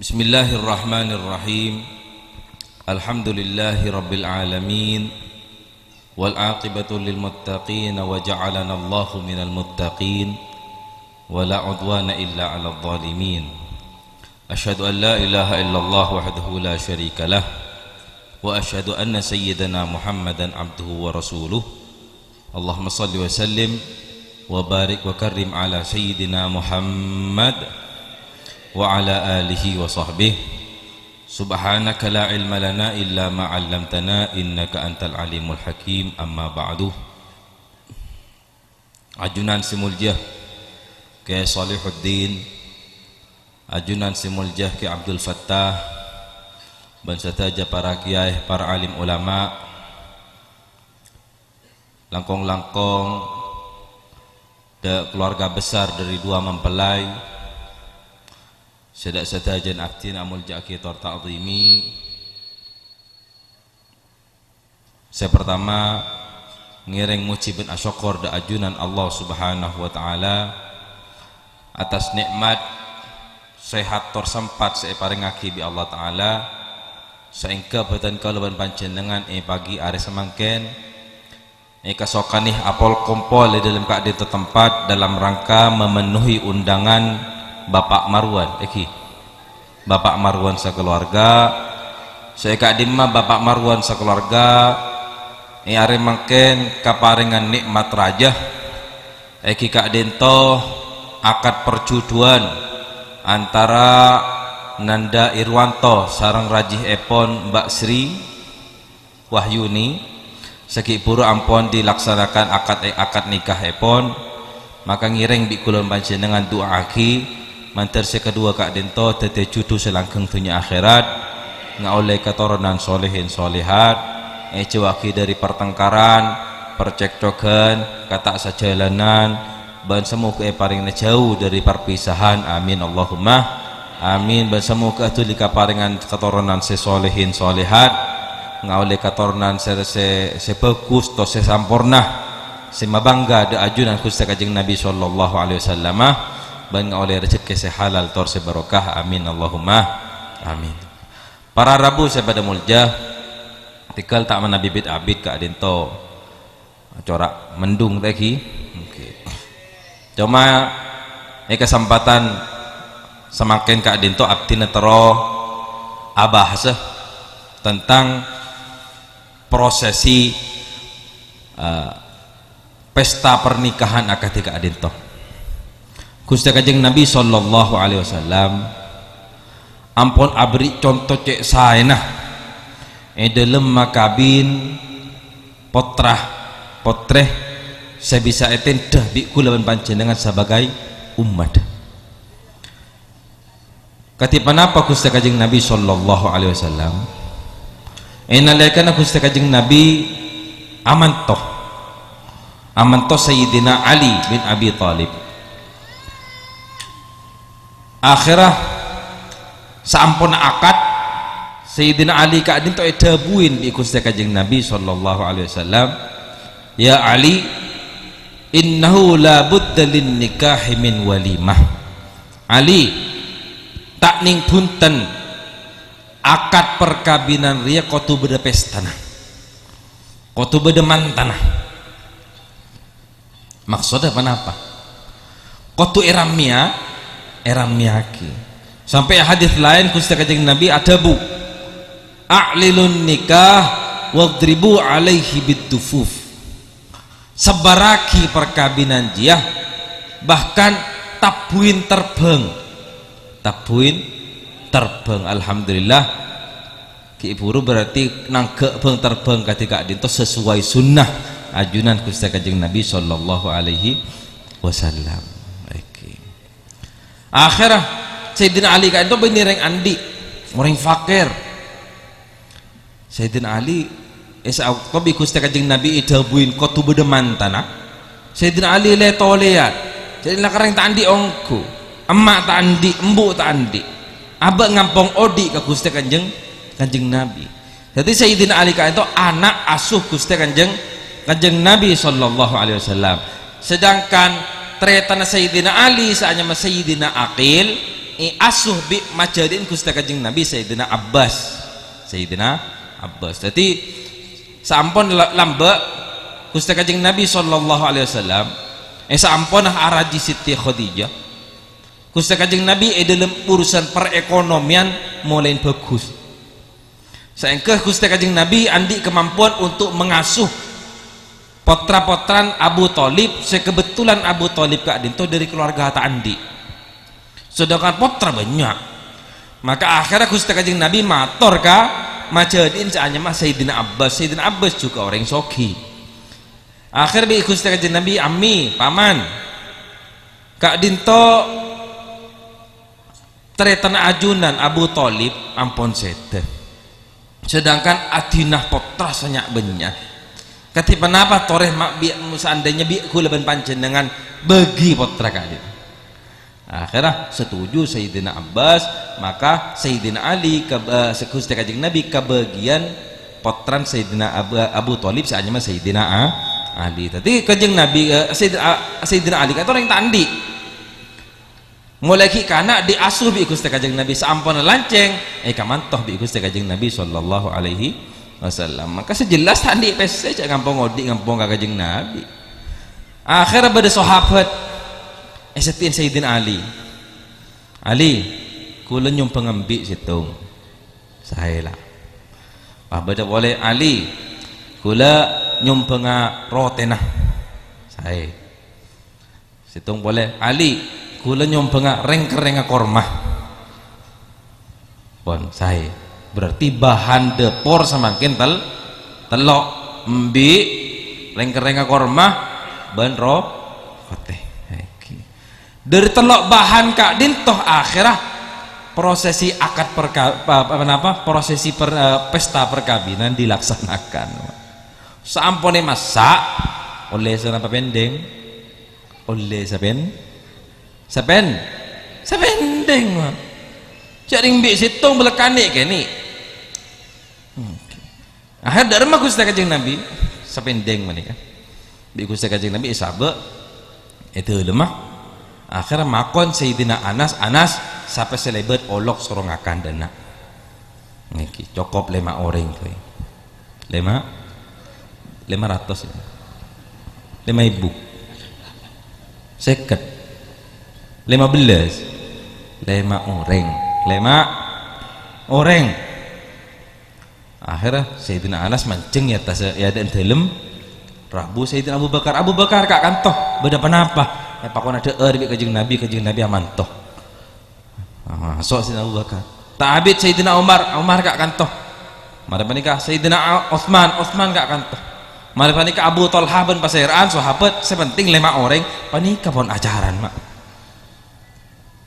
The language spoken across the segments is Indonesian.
Bismillahirrahmanirrahim. Alhamdulillahi rabbil alamin. Wal aqibatu lil muttaqin wa ja'alana Allahu minal muttaqin. Wa la udwana illa 'alal zalimin. Asyhadu an la ilaha illallah wahdahu la syarika lah. Wa asyhadu anna sayyidana Muhammadan abduhu wa rasuluh. Allahumma shalli wa sallim wa barik wa karrim ala sayyidina Muhammad wa ala alihi wa sahbihi. Subhanaka la ilma lana illa ma 'allamtana innaka antal alimul hakim. Amma ba'du. Ajunan simuljah ke Salihuddin, ajunan simuljah ke Abdul Fattah, bangsa saja para kiai, para alim ulama, langkong-langkong keluarga besar dari dua mempelai, sedak setajan aktin amul jaki tor ta'zimi. Saya pertama ngiring mucibin asyukur da ajunan Allah subhanahu wa ta'ala atas nikmat sehat tor sempat saya paringaki bi Allah ta'ala saengka batan kaluban panjenengan pagi are semangken kasokanih apol kompol di dalam keadaan tempat dalam rangka memenuhi undangan Bapak Marwan, Bapak Marwan sekeluarga. Saya kadimma Bapak Marwan sekeluarga are mangken kaparingan nikmat raja kak dento akad perjuduan antara Nanda Irwanto sareng Rajih Epon Mbak Sri Wahyuni seki puru ampun dilaksanakan akad nikah Epon. Maka ngiring bi kulon panjenengan doaki mantar kedua kak dento tete cucu selangkeng dunia akhirat ngaoleh keturunan solehin solehat cewaki dari pertengkaran percekcokan kata sajalanan ban semoga paring jauh dari perpisahan. Amin Allahumma amin. Ban semoga tuli kaparingan keturunan sesolehin solehat ngaoleh keturunan sebagus to sesampurna semabangga da ajunan Gusti Kanjeng Nabi sallallahu alaihi wasallam ban oleh rezeki sehalal tor sebarokah. Amin Allahumma amin. Para rabu sebada muljah tikal tak mana bibit abid ka adento corak mendung lagi. Cuma kesempatan semakin ka adento abdi netero abahas tentang prosesi pesta pernikahan akad ka adento. Gusti Kanjeng Nabi sallallahu alaihi wasallam ampun abri contoh cek saenah dalam makabin potrah potreh saya bisa eten dah bi kulawan panjenengan sebagai umat. Katipan apa Gusti Kanjeng Nabi sallallahu alaihi wasallam enalekana Gusti Kanjeng Nabi amantoh Sayyidina Ali bin Abi Thalib akhirah sampun akad Sayyidina Ali kadin to edabuin bi Gusti Kanjeng Nabi sallallahu alaihi wasallam, ya Ali innahu la budda lin nikahi min walimah. Ali tak ning punten akad perkawinan ria kotu beda pestana kotu beda mantana. Maksudnya apa? Kotu eramiyaki sampai hadis lain Gusti Kanjeng Nabi adabu a'lilun nikah wadribu alaihi bidufuf, sebaraki perkawinan jiah bahkan tabuin terbang. Alhamdulillah ki iburu berarti nanggek beng terbang ketika dinto sesuai sunnah ajunan Gusti Kanjeng Nabi sallallahu alaihi wasallam. Akhirah Sayyidina Ali kan itu benireng andi orang fakir. Sayyidina Ali tobi Gusti Kanjeng Nabi idabuin kotu beda mantana. Sayyidina Ali leto liat jadi lakareng tak andi ongku emak tak andi embu tak andi abak ngampong odi ke Gusti Kanjeng Nabi. Jadi Sayyidina Ali kan itu anak asuh Gusti Kanjeng Nabi sallallahu alaihi wasallam. Sedangkan tretana Sayyidina Ali saanya Sayyidina Aqil asuh bi majadin Gusti Kanjeng Nabi Sayyidina Abbas. Jadi sampun lambek Gusti Kanjeng Nabi sallallahu alaihi wasallam sampun araji Siti Khadijah. Gusti Kanjeng Nabi dalam urusan perekonomian mulai bagus. Saengkeh Gusti Kanjeng Nabi andi kemampuan untuk mengasuh potra-potran Abu Thalib, sekebetulan Abu Thalib kak dinto dari keluarga Hatta Andi, sedangkan potra banyak. Maka akhirnya Gusti Kanjeng Nabi matur ka majadin seanya mah Sayyidina Abbas juga orang soki. Akhirnya Gusti Kanjeng Nabi ami paman kak dinto tretan ajunan Abu Thalib ampun sedeh, sedangkan adinah potra senyak banyak. Ketipan apa toreh mak bi seandainya bi kulaban panjenengan bagi potra kadin. Akhirnya setuju Sayyidina Abbas, maka Sayyidina Ali Gusti Kanjeng Nabi kebagian potran Sayyidina Abu Thalib seanya mah Sayyidina Ali. Tadi Kanjeng Nabi Sayyidina Ali kata orang tandi mulai kana diasuh bi Gusti Kanjeng Nabi sampun lanceng kamantoh bi Gusti Kanjeng Nabi sallallahu alaihi wasallam. Maka sejelas tadi pese cak ngampung ngodik ngampung ka Kanjeng Nabi. Akhirnya pada sahabat setin Sayyidina Ali kula nyumpeng ngembi situng saya lah bada boleh Ali kula nyumpeng rotenah saya situng boleh Ali kula nyumpeng reng-kereng kormah pon saya berarti bahan depor semakin telok mbi reng-kereng kormah ban rote dari telok bahan kak dintoh akhirah prosesi akad prosesi pesta perkawinan dilaksanakan sampone masak oleh senapa pendeng oleh sapendeng jaring mbik situng belekane kene akhir dharma Gusti Kanjeng Nabi sapendeng menika bi Gusti Kanjeng Nabi sabe itu lemah. Akhirnya makon Sayyidina Anas sampai selebet olok sorongakan dana niki cokop 5 orang tuh 500 ya 5.000 seket 15 5 orang akhirnya Sayyidina Anas mancing ya tas ya dan dalam Rabu Sayyidina Abu Bakar kak kantoh beda penapa pakon ada di Kanjeng Nabi aman toh masuk Sayyidina Abu Bakar ta'abid Sayyidina Umar kak kantoh mari panika Sayyidina Utsman kak kantoh mari panika Abu Talha bin Pasairan sahabat sepenting 5 orang panika pun ajaran mak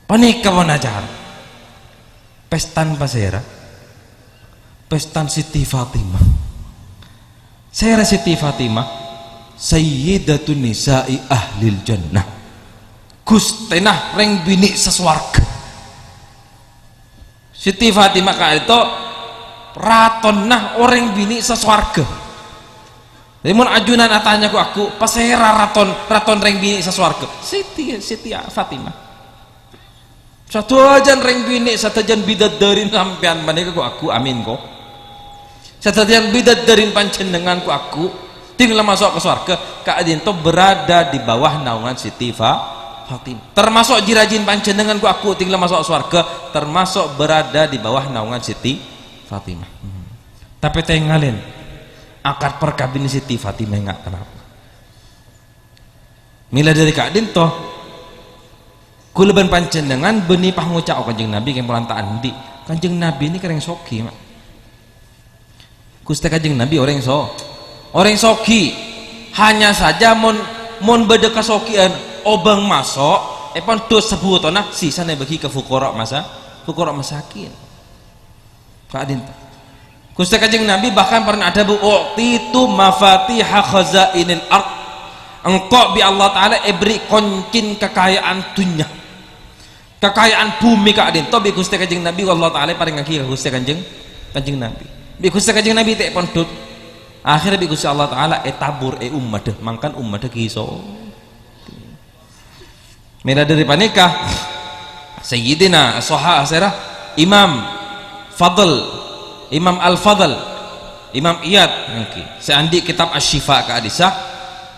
panika pun ajaran pestan Pasairan pestan Siti Fatimah Siti Fatimah Sayyidatun Nisa'i Ahlil Jannah Gustenah reng bini seswarga Siti Fatimah kak itu ratonah orang bini seswarga. Namun ajunan atanya aku pasera raton reng bini seswarga Siti Fatimah satu ajan reng bini satajan bidat darin sampean manika aku amin kok satajan bidat darin panjenengan aku tinggal masuk ke surga kak adinto berada di bawah naungan Siti Fatimah termasuk jirajin panjenengan aku tinggal masuk surga termasuk berada di bawah naungan Siti Fatimah tapi tengalin akad perkawinan Siti Fatimah enggak kenapa mila dari kak adinto kuleban panjenengan benih pangucap Kanjeng Nabi yang pelantaan di Kanjeng Nabi ini kering soki mak Gusti Kanjeng Nabi orang soki hanya saja mon beda kasokian obang masuk pon dos sebutona sisa bagi ke fuqara masakin kadin Gusti Kanjeng Nabi bahkan pernah ada itu mafatihah khazainil ard engkau bi Allah taala beri koncin kekayaan dunia kekayaan bumi kadin to bi Gusti Kanjeng Nabi Allah taala paring ngaki ka Gusti Kanjeng Nabi bi Gusti Kanjeng Nabi tek pon dut akhirnya bi Gusti Allah taala tabur ummah mangkan ummah kiso mila dari panikah Sayyidina Soha Asera Imam Fadl, Imam Al-Fadl, Imam Iyad seandi kitab Asy-Syifa ka Adisah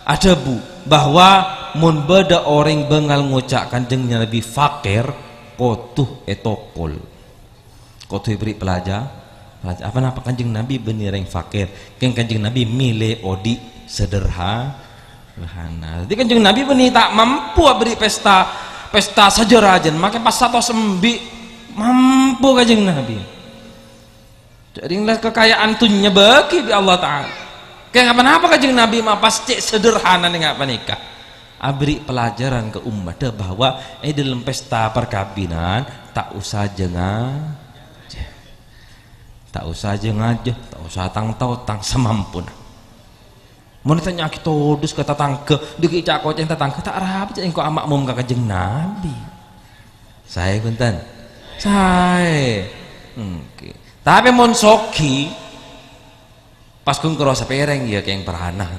ada bu bahwa mun beda orang bengal ngucak kanjeng Nabi fakir kotuh etokol kotuh beri pelajar apa kanjeng Nabi benireng fakir kanjeng Nabi milih odi sederhana. Jadi kanjeng Nabi beni tak mampu beri pesta sajarajan makai pas satu sembi mampu kanjeng Nabi. Jadi kekayaan tunya bagi di Allah Ta'ala kayak apa kanjeng Nabi mah pasti sederhana nih ngapa nikah abri pelajaran ke umat bahwa dalam pesta perkawinan tak usah tak usah tang semampuna mau ditanya kita udus ke tetangga dikicak koceng tetangga tak rapi cak engkau amak mum ka kanjeng Nabi saya punten saya tapi mon soki pas kun kerasa pereng ya kayak yang perhanah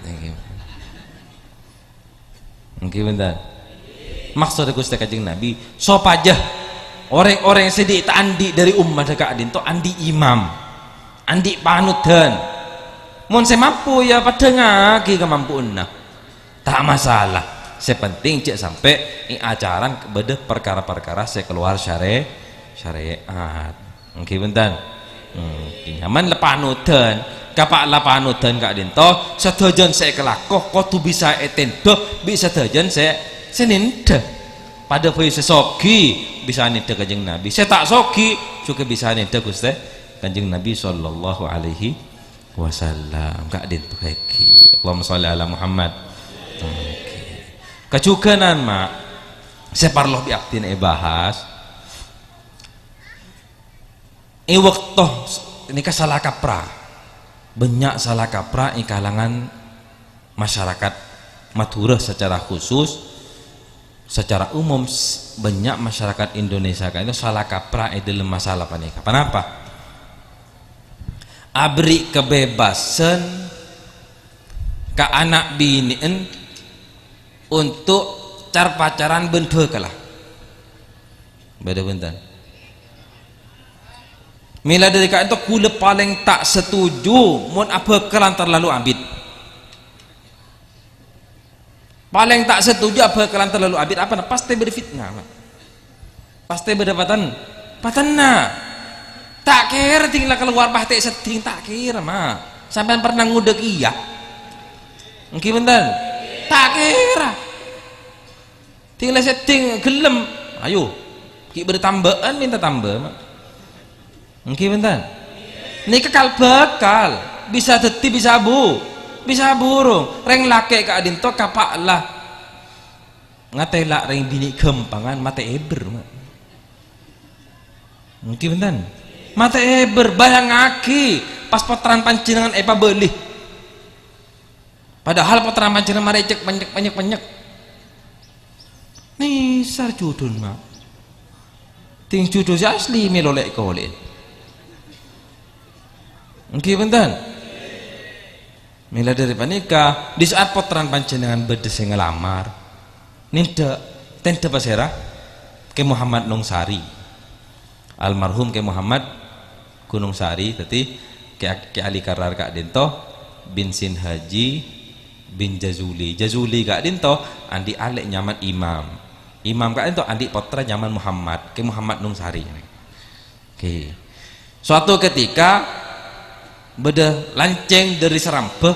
mungkin bentar maksud Gusti kanjeng Nabi sop aja orang-orang yang sedih tak andi dari umat dekat adin to andi imam andi panutan mun saya mampu ya pada ngaki kemampuan tak masalah sepenting cek sampai ajaran kepada perkara-perkara saya keluar syariat mungkin bentar nyaman lepanutan kapak lapanutan kak dinto sedajan saya kelakoh kau tuh bisa etendo bisa sedajan saya seninda pada poin sesogi bisa nida kanjeng Nabi saya tak sogi juga bisa nida Gusti kanjeng Nabi sallallahu alaihi wasallam kak dinto heki Allahumma sholli ala Muhammad kecukanan mak saya parloh biaktin bahas waktu ini salah kaprah banyak salah kaprah di kalangan masyarakat Madura secara khusus secara umum banyak masyarakat Indonesia kan itu salah kaprah dalam masalah panikah. Kenapa? Abri kebebasan ke anak biniin untuk cara pacaran bentuk kalah beda bentar mila dari kak itu kule paling tak setuju mun apa kelan terlalu abid paling tak setuju apa kelan terlalu abid apa pasti berfitnah pasti berdapatan patana tak kira tinggal keluar pasti setting tak kira mah sampai pernah ngudek iya mungkin bentar tak kira tinggal setting gelem ayo ki bertambahan minta tambah mah mungkin bentar ini kekal bakal bisa deti bisa burung reng lake ke adinto kapak lah ngatela reng bini gempangan mata eber mungkin bentar mata eber bayang aki pas potran pancingan epa beli padahal potran pancingan marecek banyak nih sar judul mah ting judul asli melolek kolek mungkin bentar mila dari panika di saat potran panjenengan bedes yang ngelamar ninda tenda pasera ke Muhammad Nungsari almarhum ke Muhammad Gunung Sari tadi ke Ali Karar kak Dinto bin Sin Haji bin Jazuli kak Dinto andi alek nyaman imam kak Dinto andi potra nyaman Muhammad ke Muhammad Nungsari oke suatu ketika beda lanceng dari Serambeh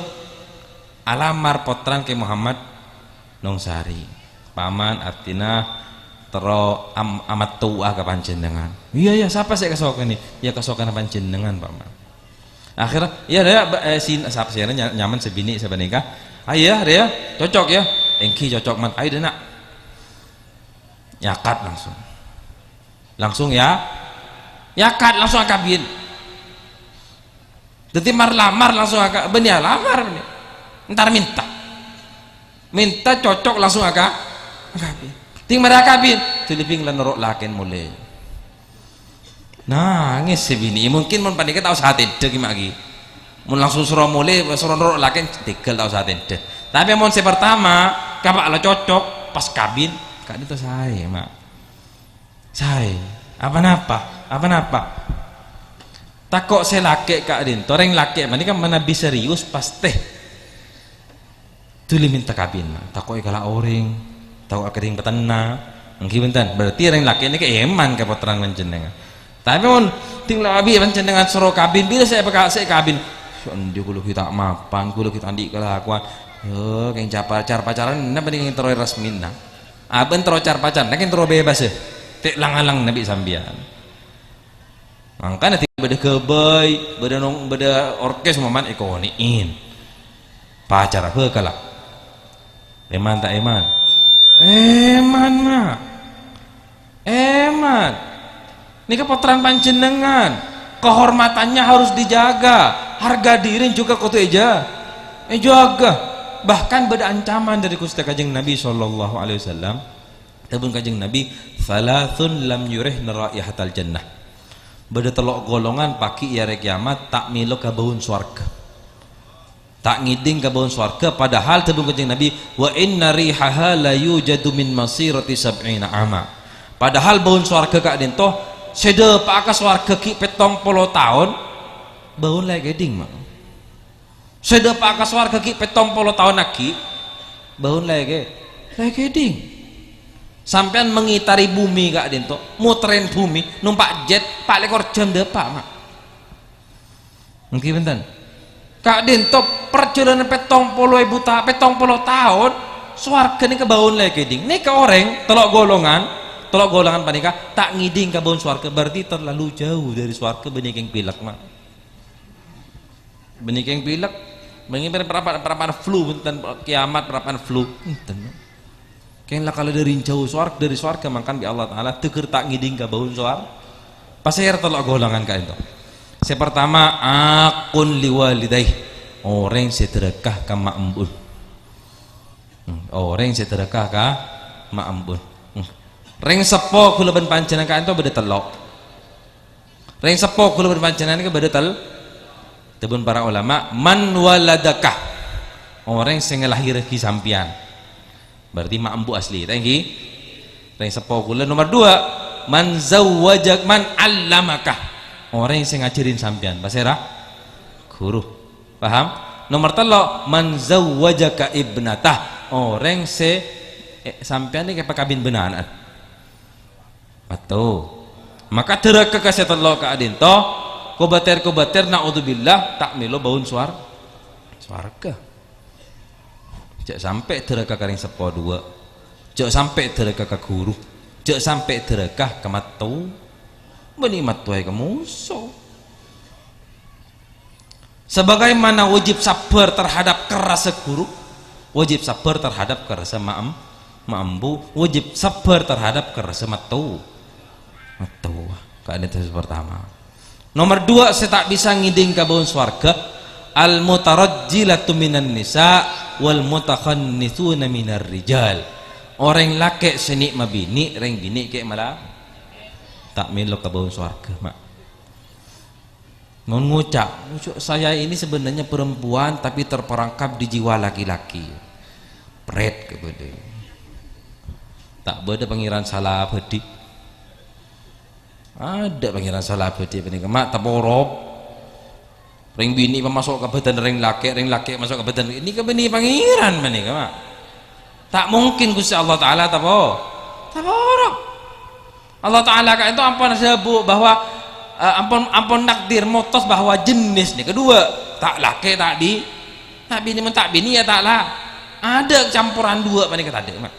alamar potran ke Muhammad Nungsari paman artina tero amat tua ke panjenengan iya siapa saya kesokan nih ya kesokan panjenengan paman akhirnya iya dia siapa sih nyaman sebini sebenarnya ayo dia cocok ya engki cocok man ayo deh nak yakat langsung yakat langsung akabin jadi lamar langsung agak benih lamar benih. Ntar minta cocok langsung agak ting mereka bin tuliping lenorok laken mulai nangis sebini mungkin mun panika tahu saat itu gimana mun langsung suruh mulai suruh norok laken tigel tahu saat itu tapi mun saya pertama kapak lo cocok pas kabin kak itu saya mak Say, apa-napa? Takok saya laki kak din, toreng laki, mana kan menabi serius pasti. Tuli minta kabin, takok ikala orang, takok akading petena, mungkin bentan. Berarti orang laki ini ke eman ke potran menjenengan. Tapi pun tinggal abi menjenengan suruh kabin, bila saya pakai saya kabin. Dia kulo kita mapan, kulo kita andi kelakuan. Yo, keng pacaran, napa nih terus resmin nah. Aben terus pacaran, nak terus bebas ya. Tek lang-lang nabi sambian. Mangkana ti beda kebay, beda orkes momen ikoniin. Pacar apa kalak? Eman tak eman? Eman mah. Eman. Ini kepotran panjenengan. Kehormatannya harus dijaga. Harga diri juga kudu jaga. Bahkan beda ancaman dari Gusti Kanjeng Nabi sallallahu alaihi wasallam. Tabun Kanjeng Nabi, "Thalathun lam yurihna raihatal jannah." Beda telok golongan paki ya kiamat tak milo kabaun swarga. Tak ngiding kabaun swarga padahal tabun Kanjeng Nabi, "Wa inna rihaha la yujadu min masirati sab'ina ama." Padahal baun swarga kak dento sede pak swarga ki 70 tahun baun lagi ding mah. Sede pak swarga ki 70 tahun lagi baun lagi ding. Sampean mengitari bumi kak dento, muterin bumi, numpak jet, pak lekor jam depak mak. Mungkin benten. Kak dento perjalanan 70 tahun, swarga ini kebaun lagi ding. Ini ke orang telok golongan panika tak ngiding kebaun swarga berarti terlalu jauh dari swarga benih yang pilek mak. Benih yang pilek, benih perapaan flu, benten kiamat perapaan flu, benten. Kayaknya kalau dari jauh dari swarga makan bi Allah Taala teker tak ngiding ke baun swarga. Pasir telok golongan ka itu. Yang pertama akun liwalidai, orang sedekah ka mak embun. Orang sedekah ka mak embun. Ring sepo kula ben panjenengan ka itu beda telok. Ring sepo kula ben panjenengan ka beda tebun para ulama man waladakah. Orang sing ngelahirake sampean. Berarti mak embu asli tanggi ring sepo kula. Nomor 2 man zawwajak man allamakah, orang yang saya ngajarin sampean pasera guru paham. Nomor 3 man zawwajaka ibnatah, orang se sampean ini kayak kabin benaran atau maka derek kekasih telok ke adin toh kobater naudzubillah tak melo baun swarga. Cek sampai derekah karing sepo 2, cek sampai derekah ke guru, cek sampai derekah ke matu benimat tuai ke musuh. Sebagaimana wajib sabar terhadap kerasa guru, wajib sabar terhadap kerasa mambu, wajib sabar terhadap kerasa matu keadaan itu pertama. Nomor 2 saya tak bisa ngiding ke baun swarga al mutarajjilatu minan nisa wal mutakhannithuna minar rijal, orang laki senik mabini reng bini kayak malah tak melo ke bawah swarga mak. Mengucap saya ini sebenarnya perempuan tapi terperangkap di jiwa laki-laki, pret kepada tak beda pangeran salah bedi, ada pangeran salah bedi benih mak tak borok. Ring bini masuk ke badan ring laki masuk ke badan ini ke bini pangeran mana mak. Tak mungkin Gusti Allah Taala tabarok. Allah Taala kan itu ampun sebut bahwa ampun nakdir motos bahwa jenis nih kedua tak laki tak bini mentak bini ya taklah ada campuran dua mana kata ada mak.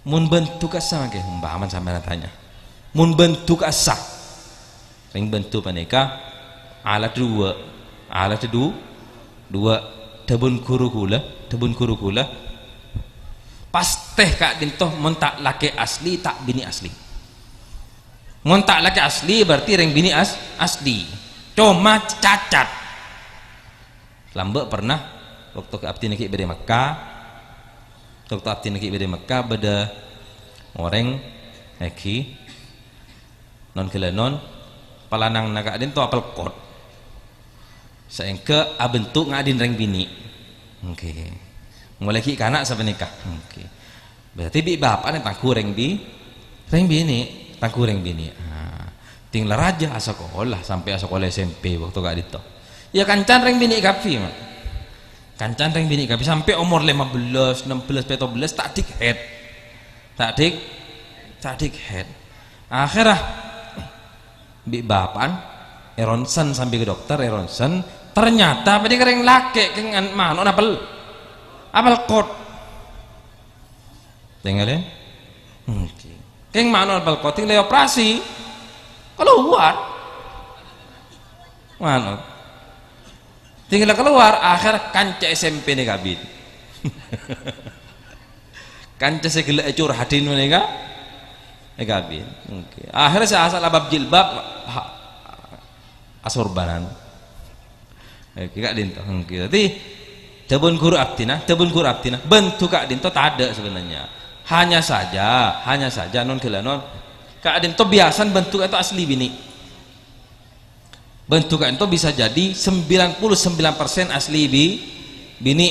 Mun bentuk asa ke pemahaman sampean tanya. Mun bentuk asa ring bentuk panika alat dua tabun kuru kula pasteh kak dintoh montak laki asli tak bini asli. Montak laki asli berarti ring bini asli cuma cacat. Lambe pernah waktu ke abdi niki bede Mekah beda orang eki non kelenon palanang naga adin to apel kot saengke abentuk ngadin reng bini. Oke. Mulai ki kanak sampai nikah. Oke. Berarti bi bapak nih tangku reng Reng bini, tangku reng bini. Tinggal raja sekolah sampai sekolah SMP waktu kak dito. Ya kancan reng bini kapi mak. Kancan reng bini kapi sampai umur 15, 16, 17 tak dik head. Tak dik head. Akhirnya bi bapan Eronsen sampai ke dokter Eronsen ternyata pada kering laki kengan mano apel kot. Tinggalin. Keng mano apel kot tinggal operasi. Keluar mana tinggal keluar akhir kanca SMP nih kabin kanca segala curhatin mereka kabin akhirnya saya asal abab jilbab asorbanan kak dinto jadi tebun guru abtina bentuk kak dinto tak ada sebenarnya hanya saja non kelanon keadaan itu biasa bentuk itu asli bini bentuk itu bisa jadi 99% asli bini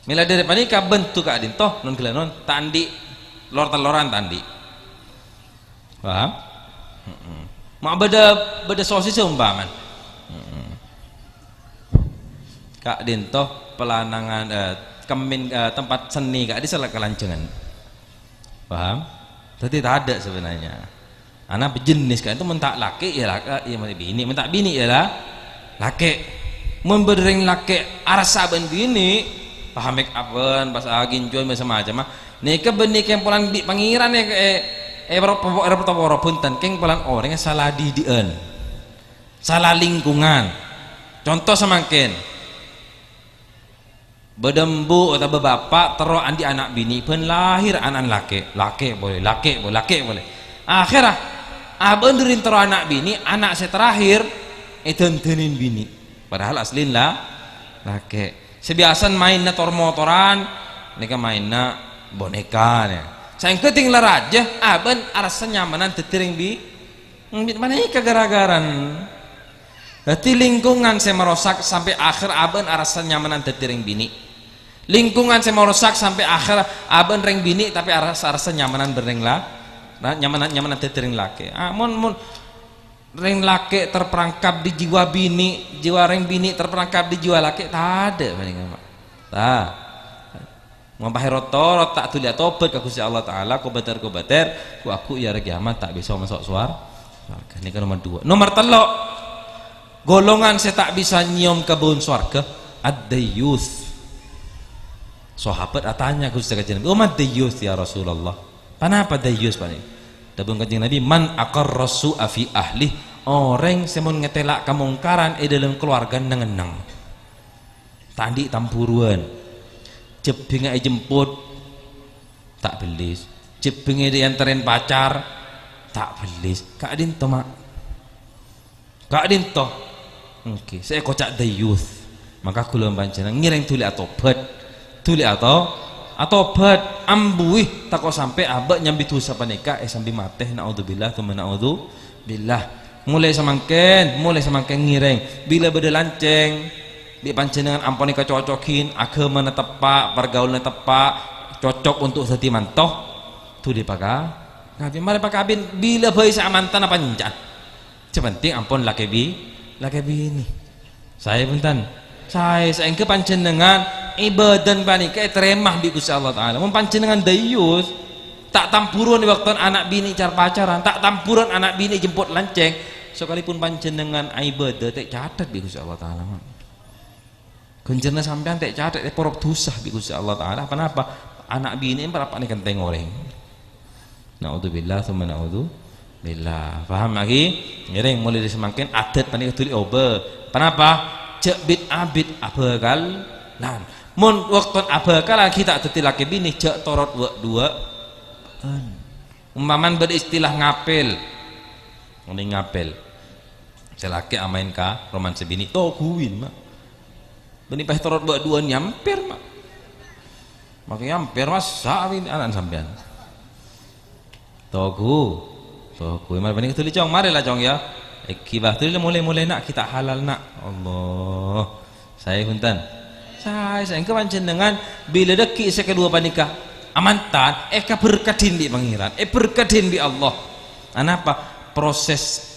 mila dari panika bentuk keadaan itu non kelanon tandi lor-teloran tandi paham? Mak beda sosis umbaman keadaan itu pelanangan kemin tempat seni keadaan salah kelancengan paham? Tapi tak ada sebenarnya. Anak berjenis kan itu mentak laki ya laki, ya bini, mentak bini ya lah laki. Memberdeng laki arasa ben bini, paham make upan, pas agin jual macam-macam mah. Nika benik yang pulang di pangiran ya berapa punten keng pulang orang yang salah didian, salah lingkungan. Contoh semakin bedembu atau bebapak terus andi anak bini pun lahir anak laki boleh akhirnya abang derin terus anak bini anak saya terakhir tenin bini padahal aslin lah laki sebiasan mainnya motoran mereka mainnya boneka ya saya ketinggalan raja abang arasa nyamanan tetiring bi mana kegara-garan berarti lingkungan saya merosak sampai akhir abang arasa nyamanan tetiring bini lingkungan saya mau rusak sampai akhir aben reng bini tapi rasa nyamanan bereng lah nyamanan tetering laki mon reng laki terperangkap di jiwa bini jiwa reng bini terperangkap di jiwa laki tak ada tak ngomong rotor tak tulis tobat ke Gusti Allah Taala kobater ku aku ya kiamat tak bisa masuk suar ini kan nomor 2 nomor 3 golongan saya tak bisa nyium kebun surga ad-dayyuth sahabat tanya ke Ustaz Kajian Nabi umat dayyuth ya Rasulullah kenapa dayyuth Pak dabung Kajian Nabi man aqarra su'a fi ahli orang semun ngetelak kemungkaran dalam keluarga nengenang tandi tampuruan jebinga jemput tak belis jebinga diantarin pacar tak belis kak dinto mak kak dinto oke saya kocak dayyuth maka kula panjenengan ngiring tuli atobat tuli atau bat ambuih tak kok sampai abak nyambi dosa panika sambil mateh naudzubillah tsumma naudzubillah mulai semangken ngiring bila beda lanceng di panjenengan ampuni kecocokin agama tepak pergaulan tepak cocok untuk seti mantoh tuli paka ngabi mari pakabin bila bayi samantan apa njan sepenting ampun laki bini saya punten saya engke panjenengan ibadah panika teremah bi Gusti Allah Taala mun panjenengan dayyus tak tampuran di waktu anak bini car pacaran tak tampuran anak bini jemput lanceng sekalipun panjenengan ibadah tak catat bi Gusti Allah Taala kuncerna sampean tak catat porok dosa bi Gusti Allah Taala kenapa anak bini berapa nih kenteng goreng naudzubillah tsumma naudzubillah paham lagi ngiring mulai semakin adat panika tuli obe kenapa cek bid abid abakal lan mun waktu abakal kita teti laki bini cek torot dua umpaman beristilah ngapel ini ngapel selaki amain ka roman sebini to kuwin mak beni pas torot dua nyamper mak makanya nyamper mas sawin anak sampean toku mari bani ketuli cong mari lah cong ya kibah tu mulai nak kita halal nak Allah saya punten saya engke pancen dengan bila deki saya kedua panikah amantan eka berkadin di pangeran berkadin di Allah. Kenapa? Proses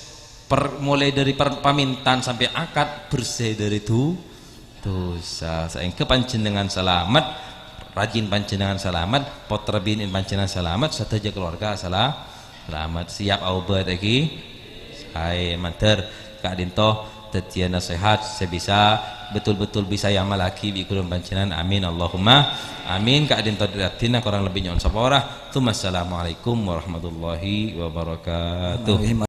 mulai dari pamintan sampai akad bersih dari itu dosa. Saengke panjenengan selamat, rajin panjenengan selamat, potra binin panjenengan selamat, sadaja keluarga selamat. Siap aubat lagi saya mater Kak Dinto tetiana sehat sebisa betul-betul bisa yang malaki bi kulun panjenengan, amin Allahumma amin. Kak Dinto datina kurang lebih nyon sapora. Assalamualaikum warahmatullahi wabarakatuh.